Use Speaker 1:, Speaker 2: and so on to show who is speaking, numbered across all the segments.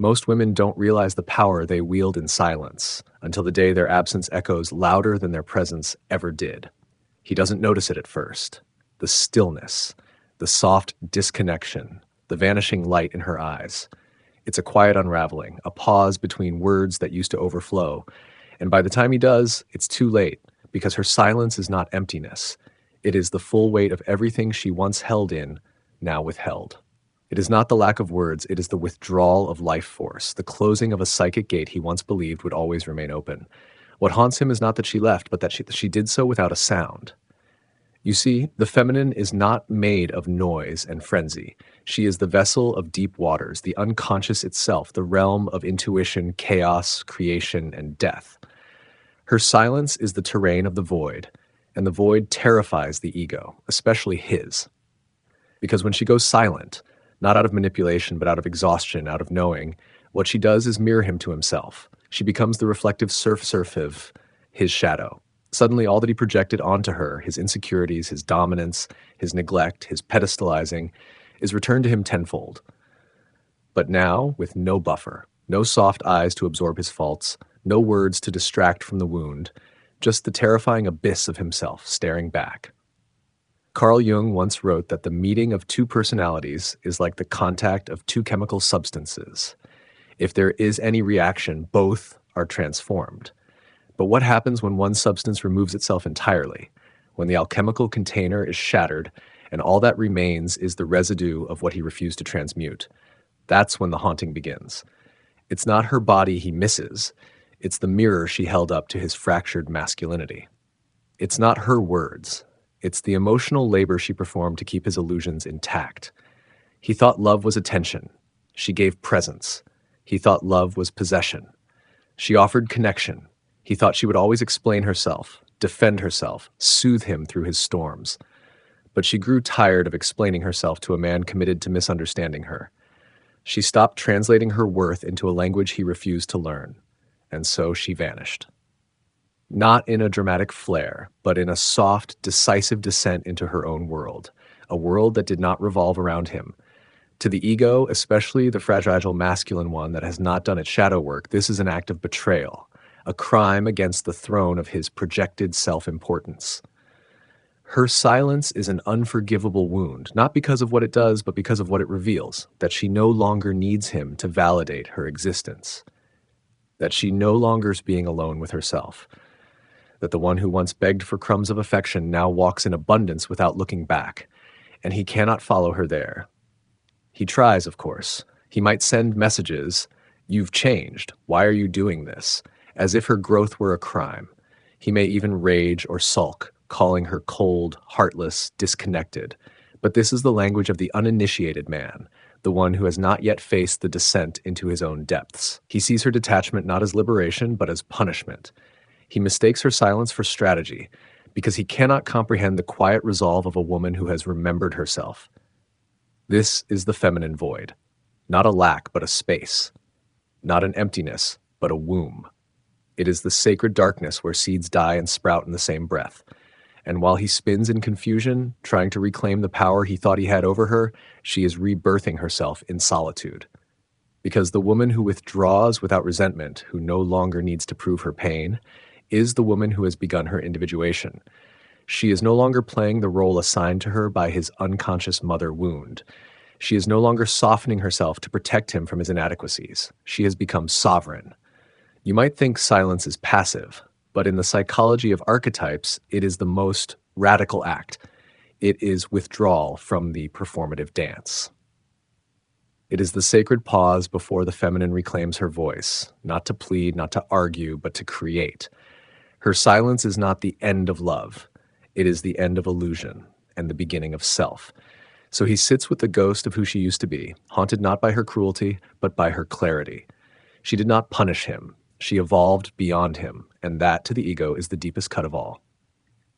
Speaker 1: Most women don't realize the power they wield in silence until the day their absence echoes louder than their presence ever did. He doesn't notice it at first. The stillness, the soft disconnection, the vanishing light in her eyes. It's a quiet unraveling, a pause between words that used to overflow. And by the time he does, it's too late, because her silence is not emptiness. It is the full weight of everything she once held in, now withheld. It is not the lack of words, it is the withdrawal of life force, the closing of a psychic gate he once believed would always remain open. What haunts him is not that she left, but that she did so without a sound. You see, the feminine is not made of noise and frenzy. She is the vessel of deep waters, the unconscious itself, the realm of intuition, chaos, creation, and death. Her silence is the terrain of the void, and the void terrifies the ego, especially his. Because when she goes silent, not out of manipulation, but out of exhaustion, out of knowing, what she does is mirror him to himself. She becomes the reflective surf of his shadow. Suddenly, all that he projected onto her, his insecurities, his dominance, his neglect, his pedestalizing, is returned to him tenfold. But now, with no buffer, no soft eyes to absorb his faults, no words to distract from the wound, just the terrifying abyss of himself staring back. Carl Jung once wrote that the meeting of two personalities is like the contact of two chemical substances. If there is any reaction, both are transformed. But what happens when one substance removes itself entirely? When the alchemical container is shattered and all that remains is the residue of what he refused to transmute? That's when the haunting begins. It's not her body he misses. It's the mirror she held up to his fractured masculinity. It's not her words. It's the emotional labor she performed to keep his illusions intact. He thought love was attention. She gave presence. He thought love was possession. She offered connection. He thought she would always explain herself, defend herself, soothe him through his storms. But she grew tired of explaining herself to a man committed to misunderstanding her. She stopped translating her worth into a language he refused to learn, and so she vanished. Not in a dramatic flare, but in a soft, decisive descent into her own world, a world that did not revolve around him. To the ego, especially the fragile masculine one that has not done its shadow work, this is an act of betrayal, a crime against the throne of his projected self-importance. Her silence is an unforgivable wound, not because of what it does, but because of what it reveals, that she no longer needs him to validate her existence, that she no longer is being alone with herself, that the one who once begged for crumbs of affection now walks in abundance without looking back, and he cannot follow her there. He tries, of course. He might send messages, "You've changed. Why are you doing this?" as if her growth were a crime. He may even rage or sulk, calling her cold, heartless, disconnected. But this is the language of the uninitiated man, the one who has not yet faced the descent into his own depths. He sees her detachment not as liberation, but as punishment. He mistakes her silence for strategy, because he cannot comprehend the quiet resolve of a woman who has remembered herself. This is the feminine void. Not a lack, but a space. Not an emptiness, but a womb. It is the sacred darkness where seeds die and sprout in the same breath. And while he spins in confusion, trying to reclaim the power he thought he had over her, she is rebirthing herself in solitude. Because the woman who withdraws without resentment, who no longer needs to prove her pain, is the woman who has begun her individuation. She is no longer playing the role assigned to her by his unconscious mother wound. She is no longer softening herself to protect him from his inadequacies. She has become sovereign. You might think silence is passive, but in the psychology of archetypes, it is the most radical act. It is withdrawal from the performative dance. It is the sacred pause before the feminine reclaims her voice, not to plead, not to argue, but to create. Her silence is not the end of love. It is the end of illusion and the beginning of self. So he sits with the ghost of who she used to be, haunted not by her cruelty, but by her clarity. She did not punish him. She evolved beyond him, and that, to the ego, is the deepest cut of all.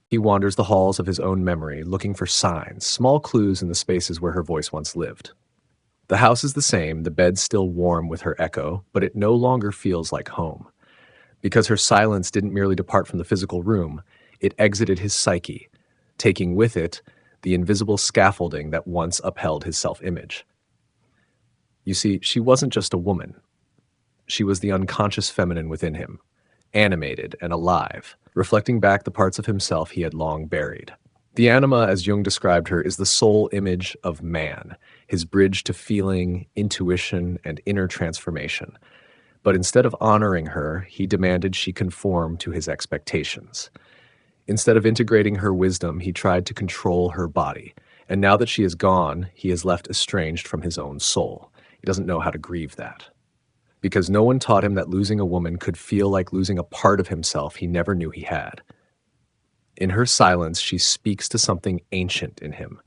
Speaker 1: He wanders the halls of his own memory, looking for signs, small clues in the spaces where her voice once lived. The house is the same, the bed still warm with her echo, but it no longer feels like home. Because her silence didn't merely depart from the physical room, it exited his psyche, taking with it the invisible scaffolding that once upheld his self-image. You see, she wasn't just a woman. She was the unconscious feminine within him, animated and alive, reflecting back the parts of himself he had long buried. The anima, as Jung described her, is the soul image of man, his bridge to feeling, intuition, and inner transformation. But instead of honoring her, he demanded she conform to his expectations. Instead of integrating her wisdom, he tried to control her body. And now that she is gone, he is left estranged from his own soul. He doesn't know how to grieve that. Because no one taught him that losing a woman could feel like losing a part of himself he never knew he had. In her silence, she speaks to something ancient in him,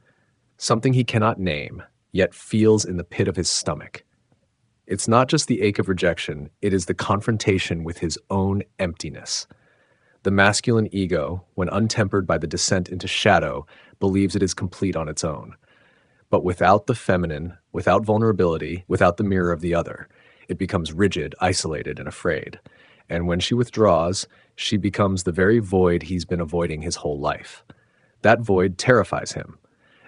Speaker 1: something he cannot name, yet feels in the pit of his stomach. It's not just the ache of rejection, it is the confrontation with his own emptiness. The masculine ego, when untempered by the descent into shadow, believes it is complete on its own. But without the feminine, without vulnerability, without the mirror of the other, it becomes rigid, isolated, and afraid. And when she withdraws, she becomes the very void he's been avoiding his whole life. That void terrifies him,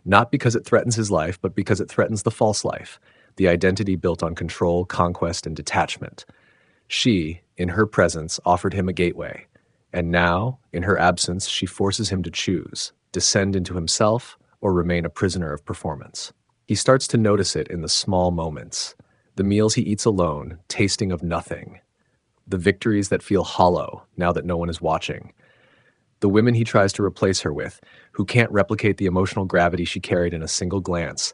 Speaker 1: not because it threatens his life, but because it threatens the false life, the identity built on control, conquest, and detachment. She, in her presence, offered him a gateway. And now, in her absence, she forces him to choose, descend into himself, or remain a prisoner of performance. He starts to notice it in the small moments, the meals he eats alone, tasting of nothing, the victories that feel hollow now that no one is watching, the women he tries to replace her with, who can't replicate the emotional gravity she carried in a single glance.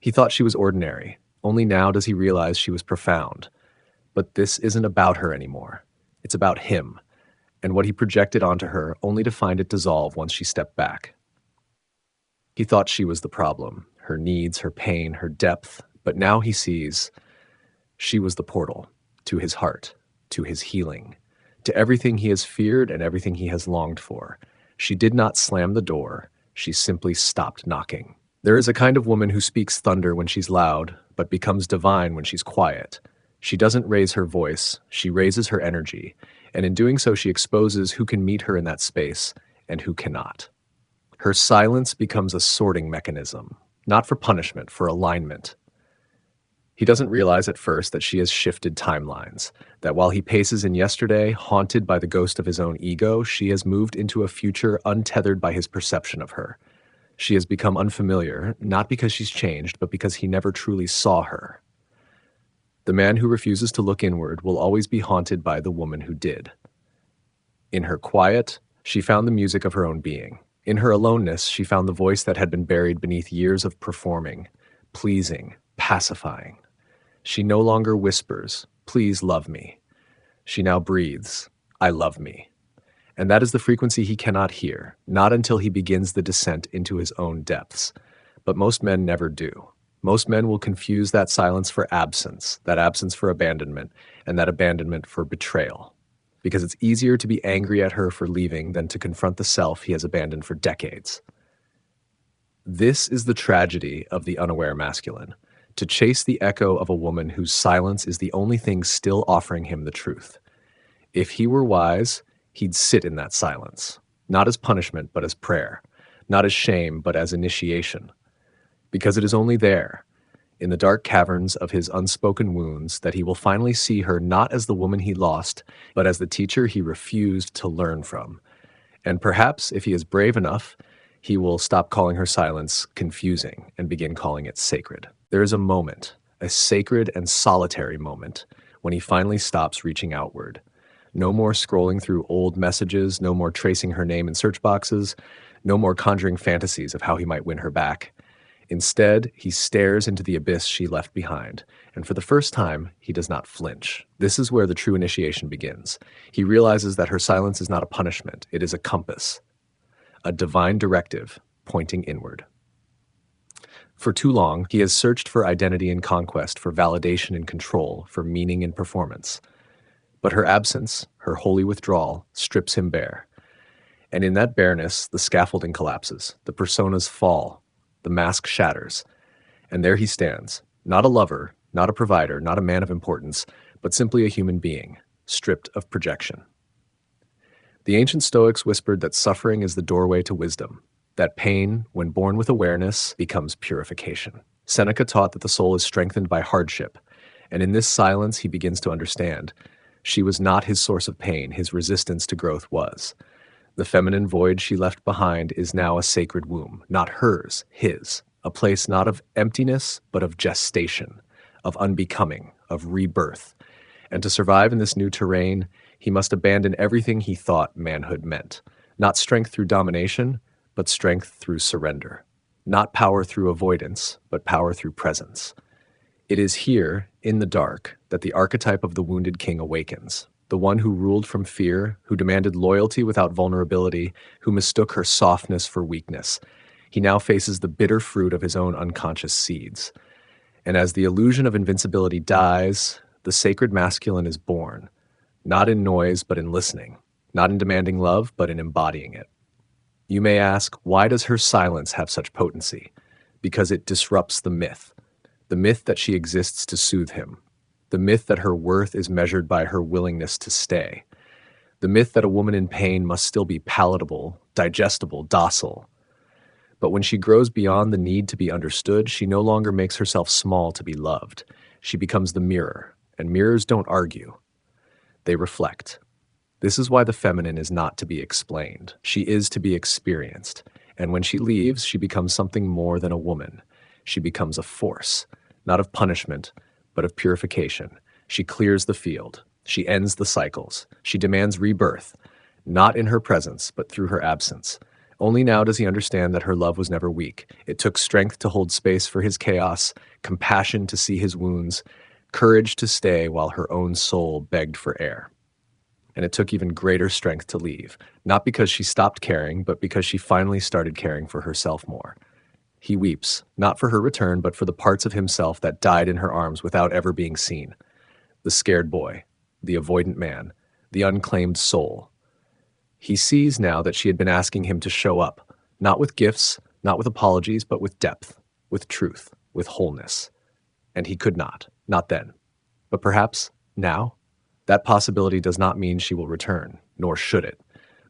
Speaker 1: He thought she was ordinary. Only now does he realize she was profound. But this isn't about her anymore. It's about him, and what he projected onto her, only to find it dissolve once she stepped back. He thought she was the problem, her needs, her pain, her depth, but now he sees she was the portal to his heart, to his healing, to everything he has feared and everything he has longed for. She did not slam the door, she simply stopped knocking. There is a kind of woman who speaks thunder when she's loud, but becomes divine when she's quiet. She doesn't raise her voice, she raises her energy, and in doing so she exposes who can meet her in that space and who cannot. Her silence becomes a sorting mechanism, not for punishment, for alignment. He doesn't realize at first that she has shifted timelines, that while he paces in yesterday, haunted by the ghost of his own ego, she has moved into a future untethered by his perception of her. She has become unfamiliar, not because she's changed, but because he never truly saw her. The man who refuses to look inward will always be haunted by the woman who did. In her quiet, she found the music of her own being. In her aloneness, she found the voice that had been buried beneath years of performing, pleasing, pacifying. She no longer whispers, "Please love me." She now breathes, "I love me." And that is the frequency he cannot hear, not until he begins the descent into his own depths. But most men never do. Most men will confuse that silence for absence, that absence for abandonment, and that abandonment for betrayal. Because it's easier to be angry at her for leaving than to confront the self he has abandoned for decades. This is the tragedy of the unaware masculine, to chase the echo of a woman whose silence is the only thing still offering him the truth. If he were wise, he'd sit in that silence, not as punishment, but as prayer, not as shame, but as initiation. Because it is only there, in the dark caverns of his unspoken wounds, that he will finally see her not as the woman he lost, but as the teacher he refused to learn from. And perhaps, if he is brave enough, he will stop calling her silence confusing and begin calling it sacred. There is a moment, a sacred and solitary moment, when he finally stops reaching outward. No more scrolling through old messages, no more tracing her name in search boxes, no more conjuring fantasies of how he might win her back. Instead, he stares into the abyss she left behind, and for the first time, he does not flinch. This is where the true initiation begins. He realizes that her silence is not a punishment, it is a compass, a divine directive pointing inward. For too long, he has searched for identity and conquest, for validation and control, for meaning and performance. But her absence, her holy withdrawal, strips him bare. And in that bareness, the scaffolding collapses, the personas fall, the mask shatters, and there he stands, not a lover, not a provider, not a man of importance, but simply a human being, stripped of projection. The ancient Stoics whispered that suffering is the doorway to wisdom, that pain, when born with awareness, becomes purification. Seneca taught that the soul is strengthened by hardship, And in this silence, he begins to understand. She was not his source of pain, his resistance to growth was. The feminine void she left behind is now a sacred womb, not hers, his, a place not of emptiness, but of gestation, of unbecoming, of rebirth. And to survive in this new terrain, he must abandon everything he thought manhood meant. Not strength through domination, but strength through surrender. Not power through avoidance, but power through presence. It is here, in the dark, that the archetype of the wounded king awakens. The one who ruled from fear, who demanded loyalty without vulnerability, who mistook her softness for weakness. He now faces the bitter fruit of his own unconscious seeds. And as the illusion of invincibility dies, the sacred masculine is born, not in noise, but in listening, not in demanding love, but in embodying it. You may ask, why does her silence have such potency? Because it disrupts the myth that she exists to soothe him, the myth that her worth is measured by her willingness to stay, the myth that a woman in pain must still be palatable, digestible, docile. But when she grows beyond the need to be understood, she no longer makes herself small to be loved. She becomes the mirror, and mirrors don't argue. They reflect. This is why the feminine is not to be explained. She is to be experienced. And when she leaves, she becomes something more than a woman. She becomes a force, not of punishment, but of purification. She clears the field. She ends the cycles. She demands rebirth, not in her presence, but through her absence. Only now does he understand that her love was never weak. It took strength to hold space for his chaos, compassion to see his wounds, courage to stay while her own soul begged for air. And it took even greater strength to leave, not because she stopped caring, but because she finally started caring for herself more. He weeps, not for her return, but for the parts of himself that died in her arms without ever being seen. The scared boy, the avoidant man, the unclaimed soul. He sees now that she had been asking him to show up, not with gifts, not with apologies, but with depth, with truth, with wholeness. And he could not then. But perhaps now? That possibility does not mean she will return, nor should it.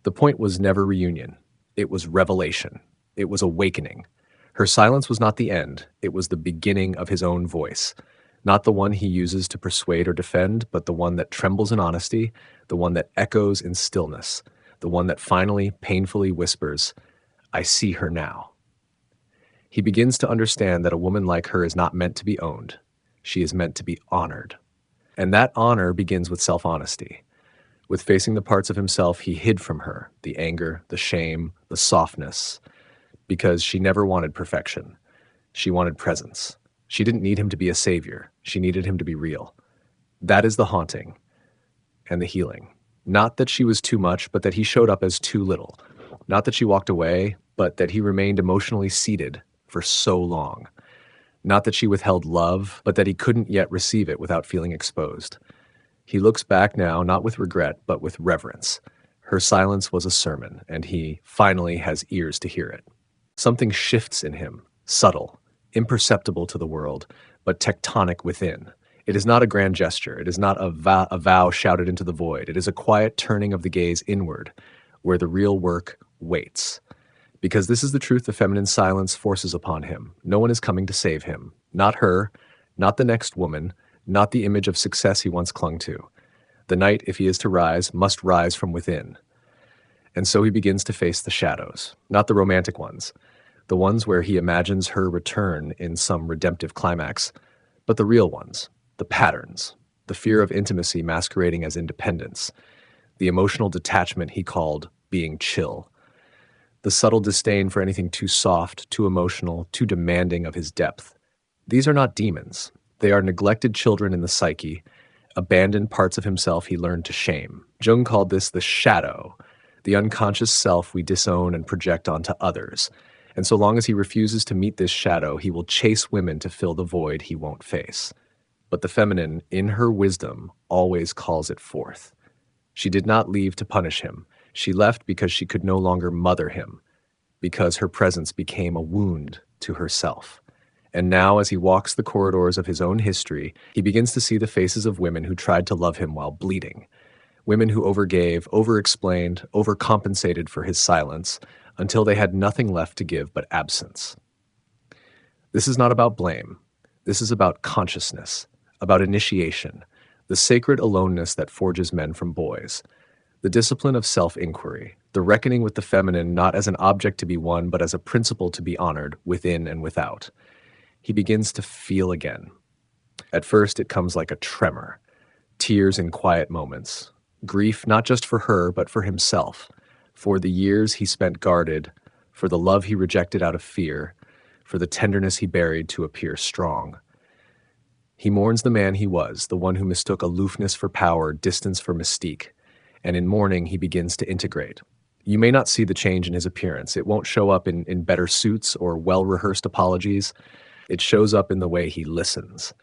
Speaker 1: The point was never reunion. It was revelation. It was awakening. Her silence was not the end. It was the beginning of his own voice. Not the one he uses to persuade or defend, but the one that trembles in honesty, the one that echoes in stillness, the one that finally, painfully whispers, "I see her now." He begins to understand that a woman like her is not meant to be owned. She is meant to be honored. And that honor begins with self-honesty, with facing the parts of himself he hid from her, the anger, the shame, the softness, because she never wanted perfection. She wanted presence. She didn't need him to be a savior. She needed him to be real. That is the haunting and the healing. Not that she was too much, but that he showed up as too little. Not that she walked away, but that he remained emotionally seated for so long. Not that she withheld love, but that he couldn't yet receive it without feeling exposed. He looks back now, not with regret, but with reverence. Her silence was a sermon, and he finally has ears to hear it. Something shifts in him, subtle, imperceptible to the world, but tectonic within. It is not a grand gesture. It is not a vow shouted into the void. It is a quiet turning of the gaze inward, where the real work waits. Because this is the truth the feminine silence forces upon him. No one is coming to save him. Not her, not the next woman, not the image of success he once clung to. The knight, if he is to rise, must rise from within. And so he begins to face the shadows, not the romantic ones, the ones where he imagines her return in some redemptive climax, but the real ones, the patterns, the fear of intimacy masquerading as independence, the emotional detachment he called being chill, the subtle disdain for anything too soft, too emotional, too demanding of his depth. These are not demons. They are neglected children in the psyche, abandoned parts of himself he learned to shame. Jung called this the shadow, the unconscious self we disown and project onto others. And so long as he refuses to meet this shadow, he will chase women to fill the void he won't face. But the feminine, in her wisdom, always calls it forth. She did not leave to punish him. She left because she could no longer mother him, because her presence became a wound to herself. And now, as he walks the corridors of his own history, he begins to see the faces of women who tried to love him while bleeding. Women who overgave, overexplained, overcompensated for his silence, until they had nothing left to give but absence. This is not about blame. This is about consciousness, about initiation, the sacred aloneness that forges men from boys, the discipline of self-inquiry, the reckoning with the feminine not as an object to be won, but as a principle to be honored within and without. He begins to feel again. At first, it comes like a tremor, tears in quiet moments, grief not just for her, but for himself, for the years he spent guarded, for the love he rejected out of fear, for the tenderness he buried to appear strong. He mourns the man he was, the one who mistook aloofness for power, distance for mystique, and in mourning he begins to integrate. You may not see the change in his appearance. It won't show up in better suits or well-rehearsed apologies. It shows up in the way he listens,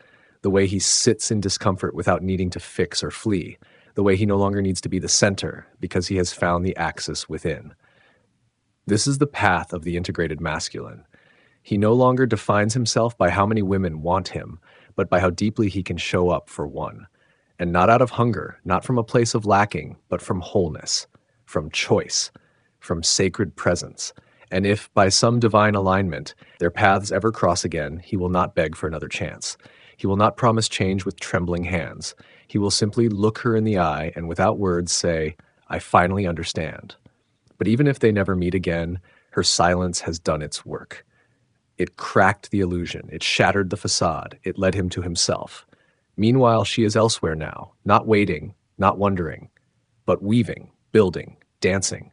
Speaker 1: the way he sits in discomfort without needing to fix or flee, the way he no longer needs to be the center because he has found the axis within. This is the path of the integrated masculine. He no longer defines himself by how many women want him, but by how deeply he can show up for one. And not out of hunger, not from a place of lacking, but from wholeness, from choice, from sacred presence. And if, by some divine alignment, their paths ever cross again, he will not beg for another chance. He will not promise change with trembling hands. He will simply look her in the eye and without words say, "I finally understand." But even if they never meet again, her silence has done its work. It cracked the illusion. It shattered the facade. It led him to himself. Meanwhile, she is elsewhere now, not waiting, not wondering, but weaving, building, dancing.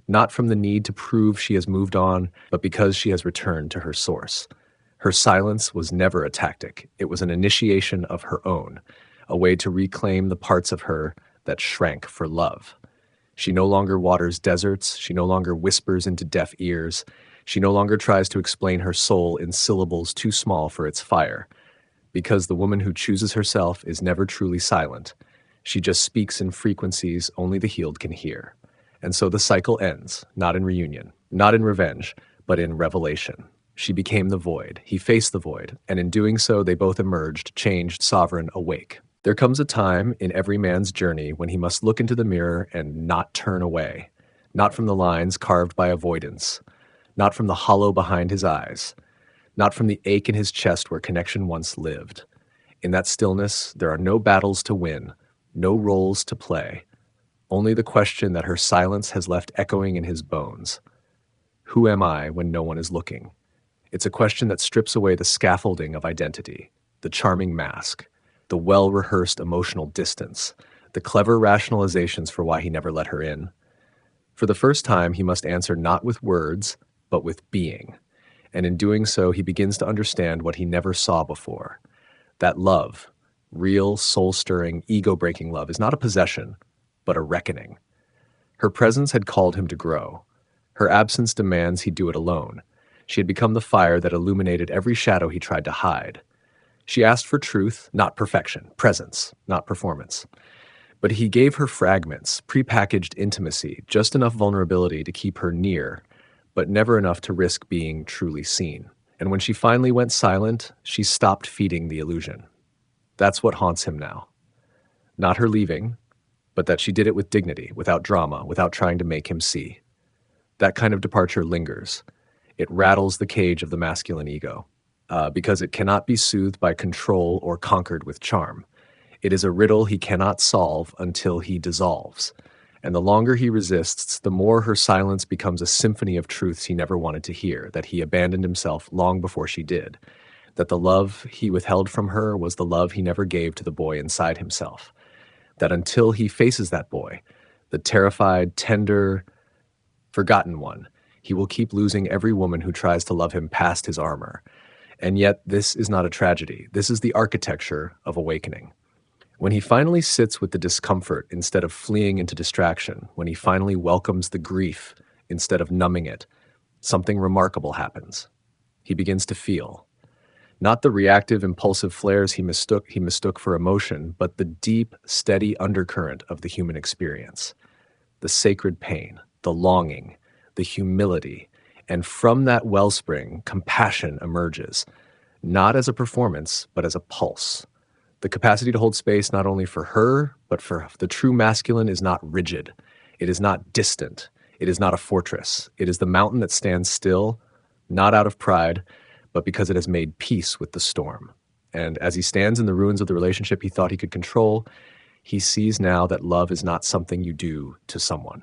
Speaker 1: Not from the need to prove she has moved on, but because she has returned to her source. Her silence was never a tactic. It was an initiation of her own, a way to reclaim the parts of her that shrank for love. She no longer waters deserts. She no longer whispers into deaf ears. She no longer tries to explain her soul in syllables too small for its fire. Because the woman who chooses herself is never truly silent. She just speaks in frequencies only the healed can hear. And so the cycle ends, not in reunion, not in revenge, but in revelation. She became the void. He faced the void. And in doing so, they both emerged, changed, sovereign, awake. There comes a time in every man's journey when he must look into the mirror and not turn away. Not from the lines carved by avoidance. Not from the hollow behind his eyes. Not from the ache in his chest where connection once lived. In that stillness, there are no battles to win, no roles to play. Only the question that her silence has left echoing in his bones. Who am I when no one is looking? It's a question that strips away the scaffolding of identity, the charming mask, the well-rehearsed emotional distance, the clever rationalizations for why he never let her in. For the first time, he must answer not with words, but with being. And in doing so, he begins to understand what he never saw before. That love, real, soul-stirring, ego-breaking love, is not a possession, but a reckoning. Her presence had called him to grow. Her absence demands he do it alone. She had become the fire that illuminated every shadow he tried to hide. She asked for truth, not perfection, presence, not performance. But he gave her fragments, prepackaged intimacy, just enough vulnerability to keep her near, but never enough to risk being truly seen. And when she finally went silent, she stopped feeding the illusion. That's what haunts him now. Not her leaving, but that she did it with dignity, without drama, without trying to make him see. That kind of departure lingers. It rattles the cage of the masculine ego, because it cannot be soothed by control or conquered with charm. It is a riddle he cannot solve until he dissolves. And the longer he resists, the more her silence becomes a symphony of truths he never wanted to hear, that he abandoned himself long before she did, that the love he withheld from her was the love he never gave to the boy inside himself, that until he faces that boy, the terrified, tender, forgotten one, he will keep losing every woman who tries to love him past his armor. And yet this is not a tragedy. This is the architecture of awakening. When he finally sits with the discomfort instead of fleeing into distraction, when he finally welcomes the grief instead of numbing it, something remarkable happens. He begins to feel. Not the reactive, impulsive flares he mistook for emotion, but the deep, steady undercurrent of the human experience. The sacred pain, the longing, the humility, and from that wellspring, compassion emerges, not as a performance, but as a pulse. The capacity to hold space not only for her, but for the true masculine is not rigid. It is not distant. It is not a fortress. It is the mountain that stands still, not out of pride, but because it has made peace with the storm. And as he stands in the ruins of the relationship he thought he could control, he sees now that love is not something you do to someone.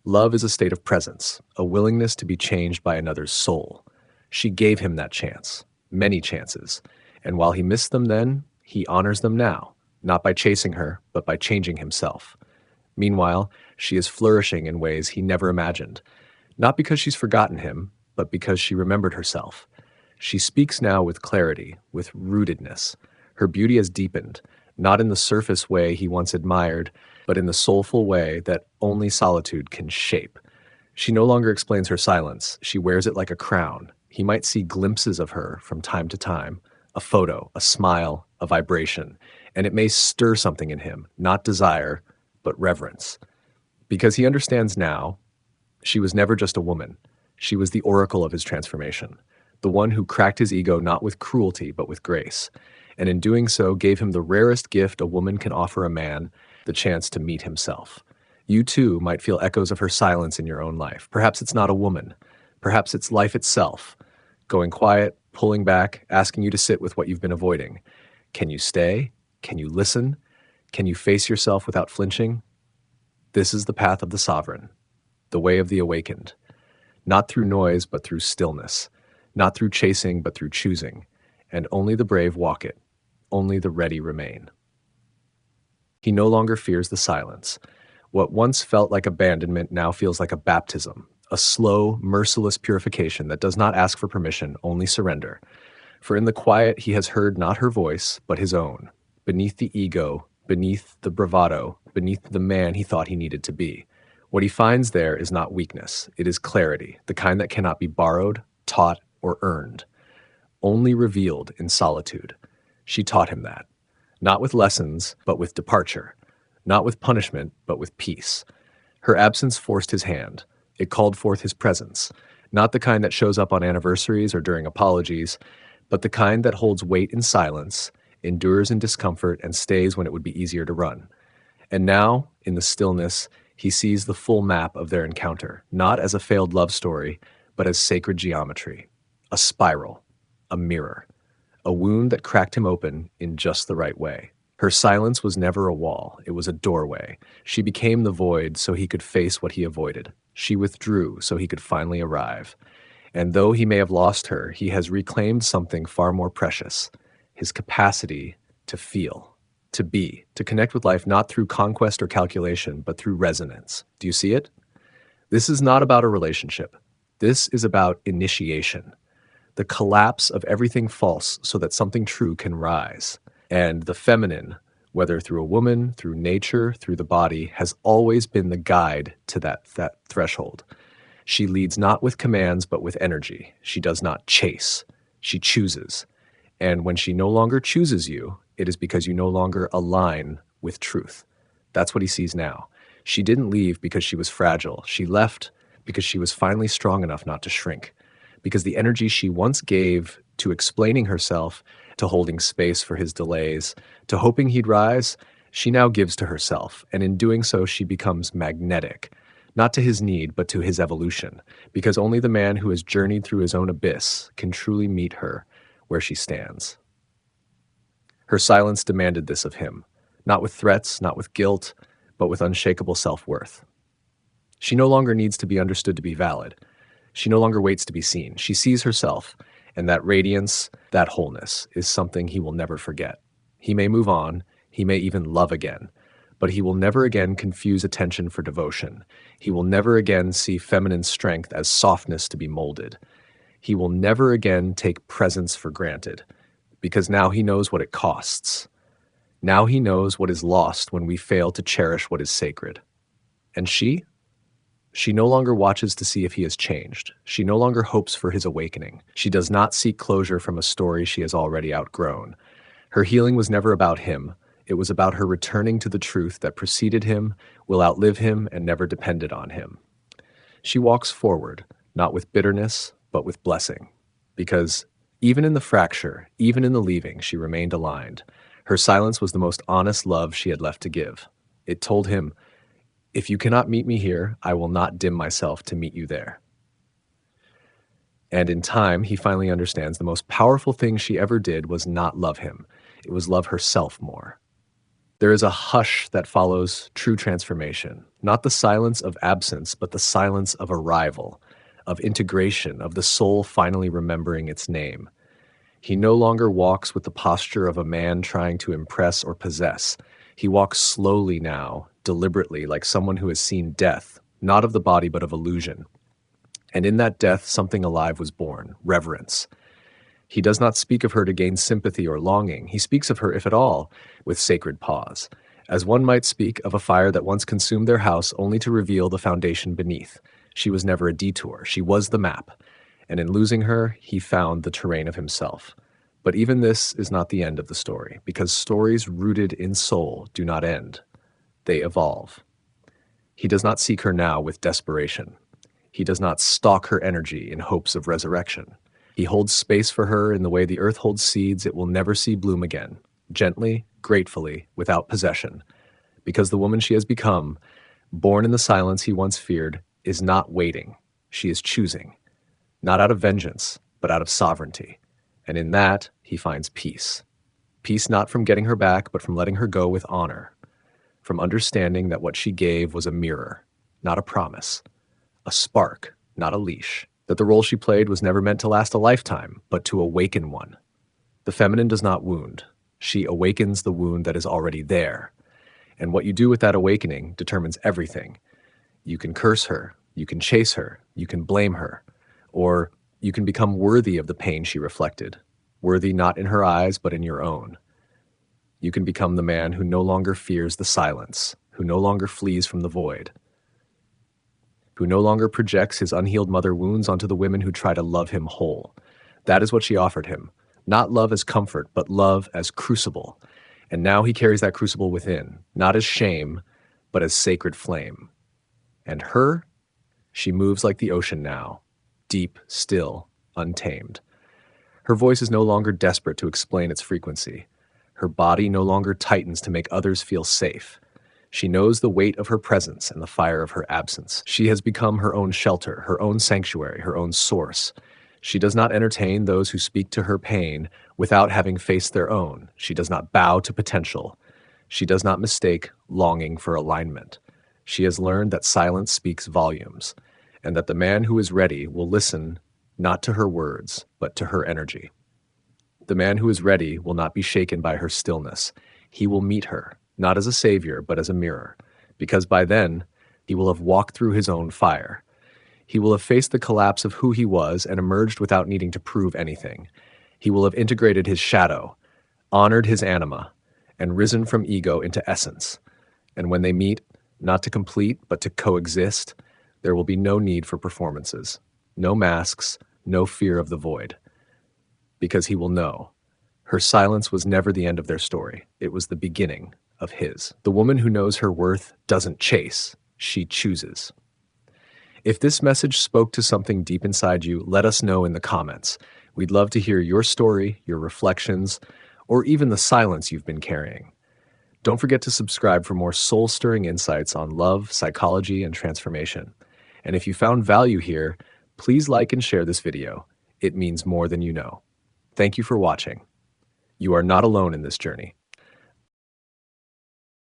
Speaker 1: Love is a state of presence, a willingness to be changed by another's soul. She gave him that chance, many chances. And while he missed them then, he honors them now, not by chasing her, but by changing himself. Meanwhile, she is flourishing in ways he never imagined, not because she's forgotten him, but because she remembered herself. She speaks now with clarity, with rootedness. Her beauty has deepened, not in the surface way he once admired, but in the soulful way that only solitude can shape. She no longer explains her silence. She wears it like a crown. He might see glimpses of her from time to time, a photo, a smile, a vibration, and it may stir something in him, not desire, but reverence. Because he understands now, she was never just a woman. She was the oracle of his transformation, the one who cracked his ego not with cruelty, but with grace, and in doing so gave him the rarest gift a woman can offer a man, the chance to meet himself. You too might feel echoes of her silence in your own life. Perhaps it's not a woman. Perhaps it's life itself, going quiet, pulling back, asking you to sit with what you've been avoiding. Can you stay? Can you listen? Can you face yourself without flinching? This is the path of the sovereign, the way of the awakened. Not through noise, but through stillness. Not through chasing, but through choosing. And only the brave walk it. Only the ready remain. He no longer fears the silence. What once felt like abandonment now feels like a baptism, a slow, merciless purification that does not ask for permission, only surrender. For in the quiet he has heard not her voice, but his own, beneath the ego, beneath the bravado, beneath the man he thought he needed to be. What he finds there is not weakness, it is clarity, the kind that cannot be borrowed, taught, or earned. Only revealed in solitude. She taught him that. Not with lessons, but with departure. Not with punishment, but with peace. Her absence forced his hand. It called forth his presence. Not the kind that shows up on anniversaries or during apologies, but the kind that holds weight in silence, endures in discomfort, and stays when it would be easier to run. And now, in the stillness, he sees the full map of their encounter, not as a failed love story, but as sacred geometry. A spiral. A mirror. A wound that cracked him open in just the right way. Her silence was never a wall, it was a doorway. She became the void so he could face what he avoided. She withdrew so he could finally arrive. And though he may have lost her, he has reclaimed something far more precious, his capacity to feel, to be, to connect with life not through conquest or calculation, but through resonance. Do you see it? This is not about a relationship. This is about initiation. The collapse of everything false so that something true can rise. And the feminine, whether through a woman, through nature, through the body, has always been the guide to that threshold. She leads not with commands, but with energy. She does not chase. She chooses. And when she no longer chooses you, it is because you no longer align with truth. That's what he sees now. She didn't leave because she was fragile. She left because she was finally strong enough not to shrink. Because the energy she once gave to explaining herself, to holding space for his delays, to hoping he'd rise, she now gives to herself. And in doing so, she becomes magnetic, not to his need, but to his evolution. Because only the man who has journeyed through his own abyss can truly meet her where she stands. Her silence demanded this of him, not with threats, not with guilt, but with unshakable self-worth. She no longer needs to be understood to be valid. She no longer waits to be seen. She sees herself, and that radiance, that wholeness, is something he will never forget. He may move on, he may even love again, but he will never again confuse attention for devotion. He will never again see feminine strength as softness to be molded. He will never again take presence for granted, because now he knows what it costs. Now he knows what is lost when we fail to cherish what is sacred. And she? She no longer watches to see if he has changed. She no longer hopes for his awakening. She does not seek closure from a story she has already outgrown. Her healing was never about him. It was about her returning to the truth that preceded him, will outlive him, and never depended on him. She walks forward, not with bitterness, but with blessing. Because even in the fracture, even in the leaving, she remained aligned. Her silence was the most honest love she had left to give. It told him, "If you cannot meet me here, I will not dim myself to meet you there." And in time, he finally understands the most powerful thing she ever did was not love him. It was love herself more. There is a hush that follows true transformation, not the silence of absence, but the silence of arrival, of integration, of the soul finally remembering its name. He no longer walks with the posture of a man trying to impress or possess. He walks slowly now, deliberately, like someone who has seen death, not of the body but of illusion. And in that death, something alive was born, reverence. He does not speak of her to gain sympathy or longing. He speaks of her, if at all, with sacred pause, as one might speak of a fire that once consumed their house only to reveal the foundation beneath. She was never a detour. She was the map. And in losing her, he found the terrain of himself. But even this is not the end of the story, because stories rooted in soul do not end. They evolve. He does not seek her now with desperation. He does not stalk her energy in hopes of resurrection. He holds space for her in the way the earth holds seeds it will never see bloom again, gently, gratefully, without possession, because the woman she has become, born in the silence he once feared, is not waiting. She is choosing, not out of vengeance, but out of sovereignty. And in that, he finds peace. Peace not from getting her back, but from letting her go with honor, from understanding that what she gave was a mirror, not a promise, a spark, not a leash, that the role she played was never meant to last a lifetime, but to awaken one. The feminine does not wound. She awakens the wound that is already there. And what you do with that awakening determines everything. You can curse her, you can chase her, you can blame her, or you can become worthy of the pain she reflected, worthy not in her eyes, but in your own. You can become the man who no longer fears the silence, who no longer flees from the void, who no longer projects his unhealed mother wounds onto the women who try to love him whole. That is what she offered him. Not love as comfort, but love as crucible. And now he carries that crucible within, not as shame, but as sacred flame. And her, she moves like the ocean now, deep, still, untamed. Her voice is no longer desperate to explain its frequency. Her body no longer tightens to make others feel safe. She knows the weight of her presence and the fire of her absence. She has become her own shelter, her own sanctuary, her own source. She does not entertain those who speak to her pain without having faced their own. She does not bow to potential. She does not mistake longing for alignment. She has learned that silence speaks volumes, and that the man who is ready will listen not to her words, but to her energy. The man who is ready will not be shaken by her stillness. He will meet her, not as a savior, but as a mirror, because by then, he will have walked through his own fire. He will have faced the collapse of who he was and emerged without needing to prove anything. He will have integrated his shadow, honored his anima, and risen from ego into essence. And when they meet, not to complete, but to coexist, there will be no need for performances, no masks, no fear of the void. Because he will know. Her silence was never the end of their story. It was the beginning of his. The woman who knows her worth doesn't chase, she chooses. If this message spoke to something deep inside you, let us know in the comments. We'd love to hear your story, your reflections, or even the silence you've been carrying. Don't forget to subscribe for more soul-stirring insights on love, psychology, and transformation. And if you found value here, please like and share this video. It means more than you know. Thank you for watching. You are not alone in this journey.